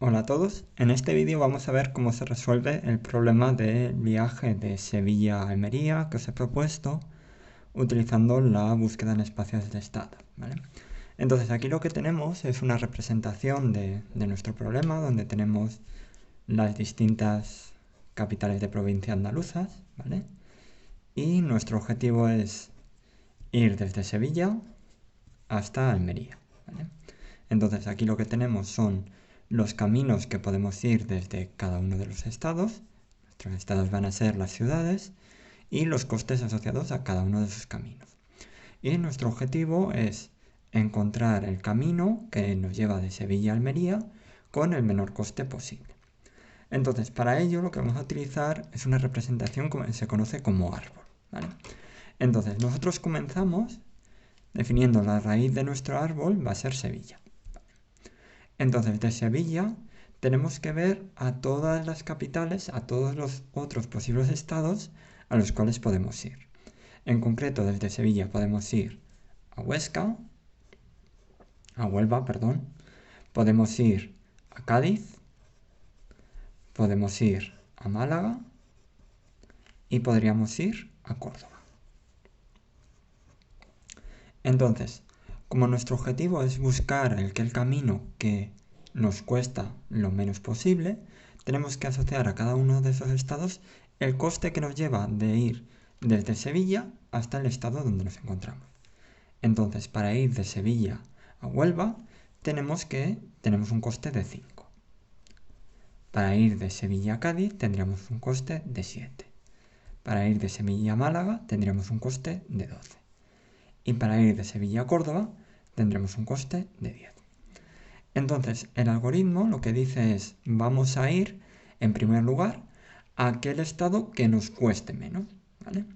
Hola a todos, en este vídeo vamos a ver cómo se resuelve el problema del viaje de Sevilla a Almería que os he propuesto utilizando la búsqueda en espacios de estado, ¿vale? Entonces aquí lo que tenemos es una representación de nuestro problema donde tenemos las distintas capitales de provincia andaluzas, ¿vale? Y nuestro objetivo es ir desde Sevilla hasta Almería, ¿vale? Entonces aquí lo que tenemos son los caminos que podemos ir desde cada uno de los estados. Nuestros estados van a ser las ciudades y los costes asociados a cada uno de esos caminos. Y nuestro objetivo es encontrar el camino que nos lleva de Sevilla a Almería con el menor coste posible. Entonces, para ello lo que vamos a utilizar es una representación que se conoce como árbol, ¿vale? Entonces, nosotros comenzamos definiendo la raíz de nuestro árbol, va a ser Sevilla. Entonces, de Sevilla tenemos que ver a todas las capitales, a todos los otros posibles estados a los cuales podemos ir. En concreto, desde Sevilla podemos ir a Huelva, perdón. Podemos ir a Cádiz, podemos ir a Málaga y podríamos ir a Córdoba. Entonces, como nuestro objetivo es buscar el camino que nos cuesta lo menos posible, tenemos que asociar a cada uno de esos estados el coste que nos lleva de ir desde Sevilla hasta el estado donde nos encontramos. Entonces, para ir de Sevilla a Huelva, tenemos un coste de 5. Para ir de Sevilla a Cádiz tendríamos un coste de 7. Para ir de Sevilla a Málaga tendríamos un coste de 12. Y para ir de Sevilla a Córdoba tendremos un coste de 10. Entonces, el algoritmo lo que dice es, vamos a ir, en primer lugar, a aquel estado que nos cueste menos, ¿vale?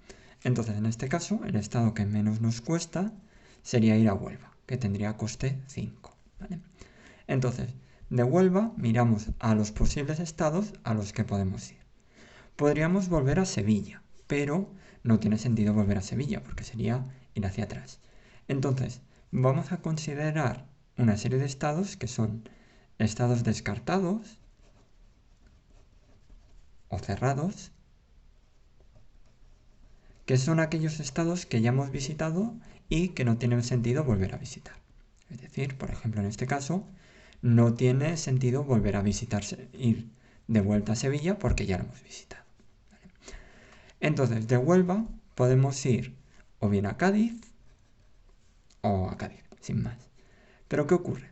Entonces, en este caso, el estado que menos nos cuesta sería ir a Huelva, que tendría coste 5, ¿vale? Entonces, de Huelva miramos a los posibles estados a los que podemos ir. Podríamos volver a Sevilla, pero no tiene sentido volver a Sevilla porque sería ir hacia atrás. Entonces, vamos a considerar una serie de estados que son estados descartados o cerrados, que son aquellos estados que ya hemos visitado y que no tienen sentido volver a visitar. Es decir, por ejemplo, en este caso, no tiene sentido volver a visitarse, ir de vuelta a Sevilla porque ya lo hemos visitado. Entonces, de Huelva podemos ir o bien a Cádiz o a Cádiz, sin más. Pero ¿qué ocurre?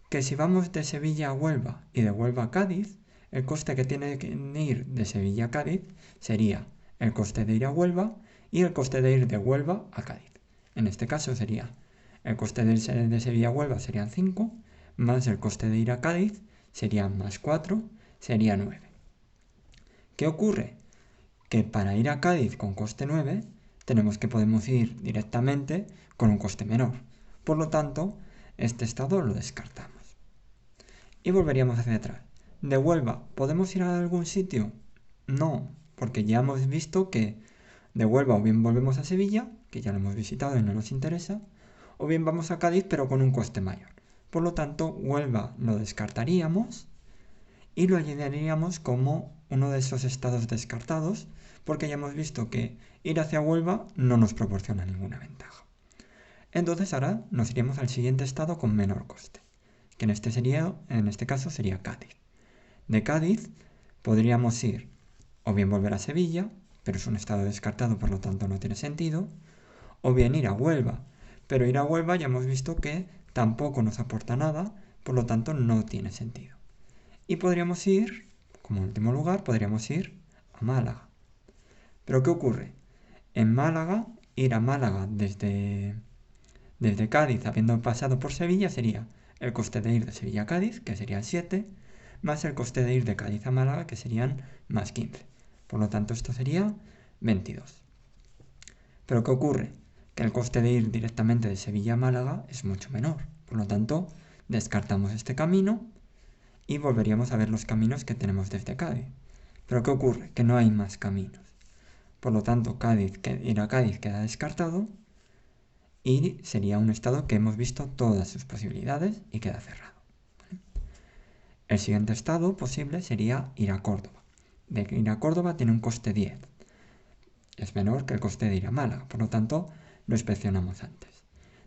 Que si vamos de Sevilla a Huelva y de Huelva a Cádiz, el coste que tiene que ir de Sevilla a Cádiz sería el coste de ir a Huelva y el coste de ir de Huelva a Cádiz. En este caso sería el coste de ir de Sevilla a Huelva serían 5, más el coste de ir a Cádiz serían más 4, sería 9. ¿Qué ocurre? Que para ir a Cádiz con coste 9 podemos ir directamente con un coste menor. Por lo tanto, este estado lo descartamos. Y volveríamos hacia atrás. ¿De Huelva podemos ir a algún sitio? No, porque ya hemos visto que de Huelva o bien volvemos a Sevilla, que ya lo hemos visitado y no nos interesa, o bien vamos a Cádiz pero con un coste mayor. Por lo tanto, Huelva lo descartaríamos y lo añadiríamos como uno de esos estados descartados, porque ya hemos visto que ir hacia Huelva no nos proporciona ninguna ventaja. Entonces ahora nos iríamos al siguiente estado con menor coste, que en este caso sería Cádiz. De Cádiz podríamos ir o bien volver a Sevilla, pero es un estado descartado, por lo tanto no tiene sentido, o bien ir a Huelva, pero ir a Huelva ya hemos visto que tampoco nos aporta nada, por lo tanto no tiene sentido. Y podríamos ir, como último lugar, podríamos ir a Málaga. Pero ¿qué ocurre? En Málaga, ir a Málaga desde Cádiz, habiendo pasado por Sevilla, sería el coste de ir de Sevilla a Cádiz, que serían 7, más el coste de ir de Cádiz a Málaga, que serían más 15. Por lo tanto, esto sería 22. Pero ¿qué ocurre? Que el coste de ir directamente de Sevilla a Málaga es mucho menor. Por lo tanto, descartamos este camino y volveríamos a ver los caminos que tenemos desde Cádiz. Pero ¿qué ocurre? Que no hay más caminos. Por lo tanto, ir a Cádiz queda descartado y sería un estado que hemos visto todas sus posibilidades y queda cerrado. el siguiente estado posible sería ir a Córdoba. De ir a Córdoba tiene un coste 10. Es menor que el coste de ir a Málaga, por lo tanto lo inspeccionamos antes.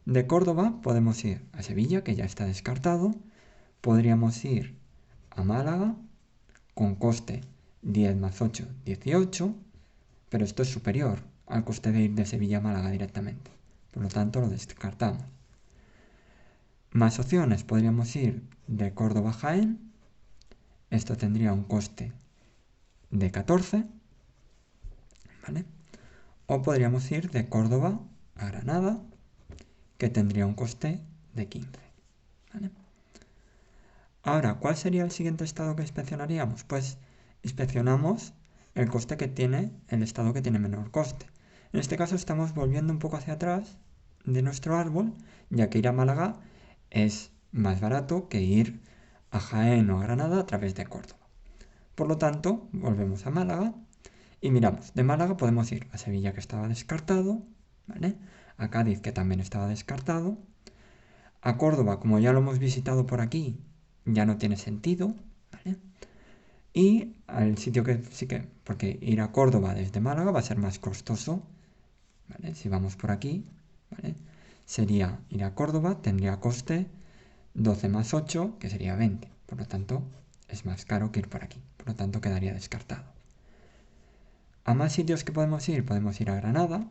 De Córdoba podemos ir a Sevilla, que ya está descartado. Podríamos ir a Málaga con coste 10 más 8, 18, pero esto es superior al coste de ir de Sevilla a Málaga directamente. Por lo tanto lo descartamos. Más opciones, podríamos ir de Córdoba a Jaén. Esto tendría un coste de 14, ¿vale? O podríamos ir de Córdoba a Granada, que tendría un coste de 15, ¿vale? Ahora, ¿cuál sería el siguiente estado que inspeccionaríamos? Pues inspeccionamos el coste que tiene el estado que tiene menor coste. En este caso estamos volviendo un poco hacia atrás de nuestro árbol, ya que ir a Málaga es más barato que ir a Jaén o a Granada a través de Córdoba. Por lo tanto, volvemos a Málaga y miramos. De Málaga podemos ir a Sevilla, que estaba descartado, ¿vale? A Cádiz, que también estaba descartado. A Córdoba, como ya lo hemos visitado por aquí, ya no tiene sentido, ¿vale? Y al sitio que sí que, porque ir a Córdoba desde Málaga va a ser más costoso, ¿vale? Si vamos por aquí, ¿vale? Sería ir a Córdoba, tendría coste 12 más 8, que sería 20. Por lo tanto, es más caro que ir por aquí. Por lo tanto, quedaría descartado. A más sitios que podemos ir a Granada,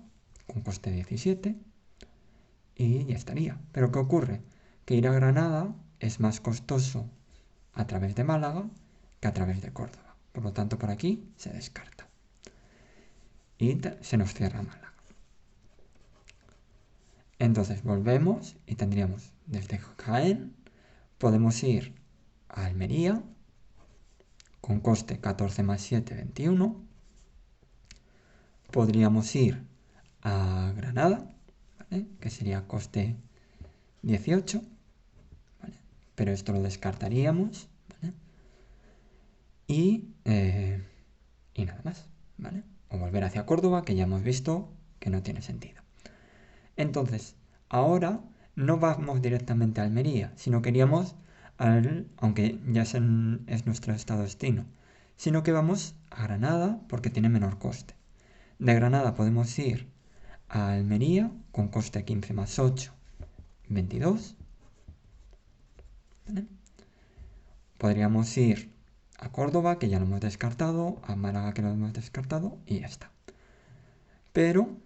con coste 17, y ya estaría. Pero ¿qué ocurre? Que ir a Granada es más costoso a través de Málaga que a través de Córdoba. Por lo tanto, por aquí se descarta. Y se nos cierra Málaga. Entonces volvemos y tendríamos desde Jaén, podemos ir a Almería, con coste 14 más 7, 21. Podríamos ir a Granada, ¿vale? Que sería coste 18, ¿vale? Pero esto lo descartaríamos, ¿vale? Y nada más, ¿vale? O volver hacia Córdoba, que ya hemos visto que no tiene sentido. Entonces, ahora no vamos directamente a Almería, sino que iríamos aunque ya es nuestro estado destino, sino que vamos a Granada porque tiene menor coste. De Granada podemos ir a Almería con coste 15 más 8, 22. ¿Vale? Podríamos ir a Córdoba, que ya lo hemos descartado, a Málaga, que lo hemos descartado, y ya está. Pero,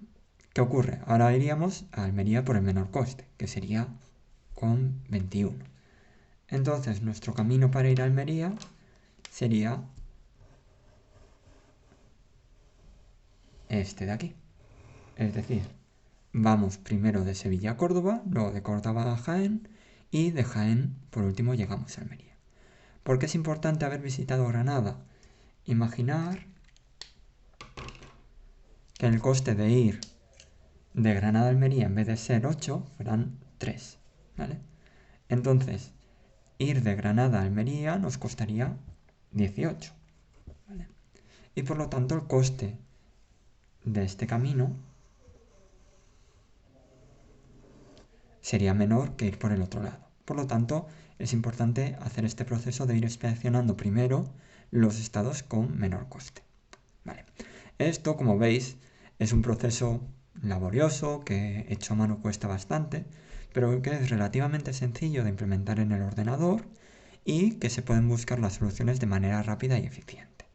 ¿qué ocurre? Ahora iríamos a Almería por el menor coste, que sería con 21. Entonces, nuestro camino para ir a Almería sería este de aquí. Es decir, vamos primero de Sevilla a Córdoba, luego de Córdoba a Jaén y de Jaén, por último, llegamos a Almería. ¿Por qué es importante haber visitado Granada? Imaginar que el coste de ir de Granada a Almería, en vez de ser 8, fueran 3, ¿vale? Entonces, ir de Granada a Almería nos costaría 18, ¿vale? Y por lo tanto el coste de este camino sería menor que ir por el otro lado. Por lo tanto, es importante hacer este proceso de ir inspeccionando primero los estados con menor coste. Vale. Esto, como veis, es un proceso laborioso que hecho a mano cuesta bastante, pero que es relativamente sencillo de implementar en el ordenador y que se pueden buscar las soluciones de manera rápida y eficiente.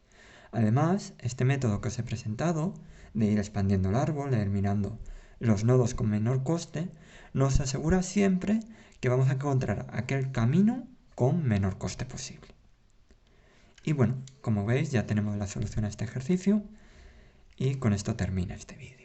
Además, este método que os he presentado, de ir expandiendo el árbol, eliminando los nodos con menor coste, nos asegura siempre que vamos a encontrar aquel camino con menor coste posible. Y bueno, como veis ya tenemos la solución a este ejercicio y con esto termina este vídeo.